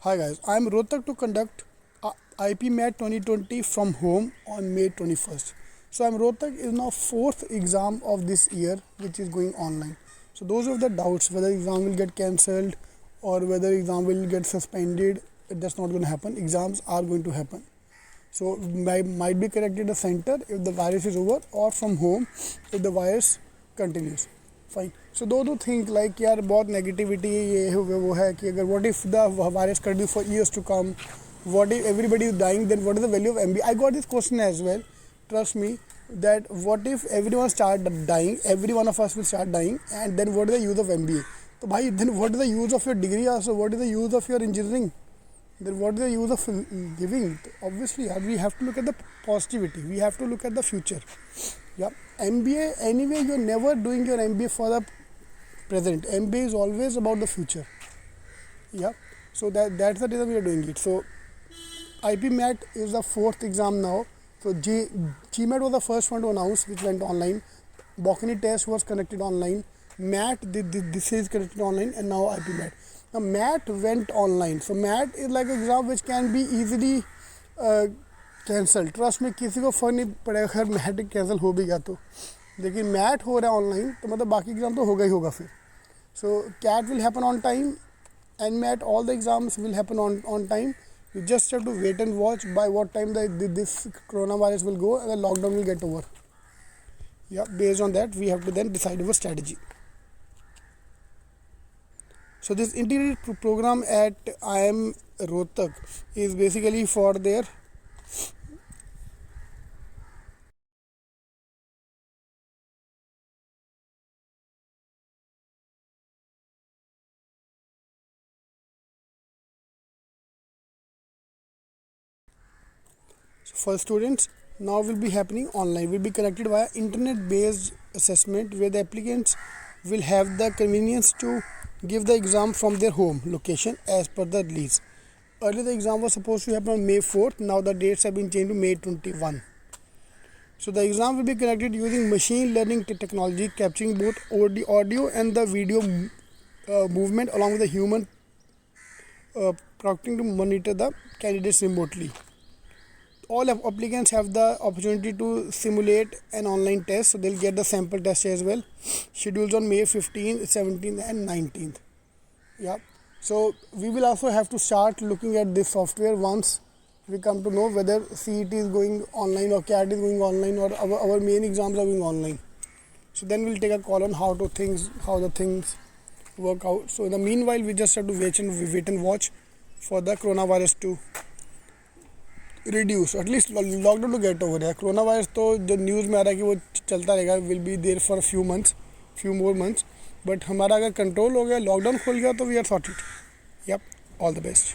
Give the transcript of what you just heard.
Hi guys, I am Rohtak to conduct IPMAT 2020 from home on May 21st. So I am Rohtak is now fourth exam of this year which is going online. So those of the doubts whether exam will get cancelled or whether exam will get suspended, that's not going to happen. Exams are going to happen. So might be corrected the center if the virus is over or from home if the virus continues. Fine. So those who think like यार बहुत negativity ये है वो है कि अगर what if the virus continue for years to come, what if everybody is dying, then what is the value of MBA? I got this question as well. Trust me that what if everyone start dying, every one of us will start dying, and then what is the use of MBA? तो भाई then what is the use of your degree also? What is the use of your engineering? Then what is the use of giving? Obviously we have to look at the positivity. We have to look at the future. Yeah, MBA anyway you're never doing your MBA for the present. MBA is always about the future. Yeah, so that's the reason we are doing it. So IPMAT is the fourth exam now. So GMAT was the first one to announce, which went online. Bocconi test was conducted online. MAT this is conducted online, and now IPMAT. Now MAT went online. So MAT is like an exam which can be easily cancel. Trust में किसी को फ़र्क नहीं पड़ेगा अगर mat cancel हो भी गया तो, लेकिन मैट हो रहा है ऑनलाइन तो मतलब बाकी एग्ज़ाम तो होगा ही होगा फिर. So CAT will happen on time and MAT all the exams will happen on time. You just have to wait and watch by what time this corona virus will go and the lockdown will get over. या based on that we have to then decide our strategy. So this integrated program at IIM Rohtak is basically for their for students. Now will be happening online, will be conducted via internet based assessment where the applicants will have the convenience to give the exam from their home location as per the release. Earlier the exam was supposed to happen on May 4th. Now the dates have been changed to May 21. So the exam will be conducted using machine learning technology, capturing both audio and the video movement along with the human proctoring to monitor the candidates remotely. All applicants have the opportunity to simulate an online test, so they'll get the sample test as well. Schedules on May 15th, 17th and 19th. Yeah. So we will also have to start looking at this software once we come to know whether CET is going online or CAT is going online or our main exams are going online. So then we'll take a call on how the things work out. So in the meanwhile, we just have to wait and watch for the coronavirus to reduce, at least lockdown to get over. Corona virus तो जो news में आ रहा है कि वो चलता रहेगा, will be there for few more months. But हमारा अगर कंट्रोल हो गया, लॉकडाउन खुल गया तो we are sorted. Yup, all the best.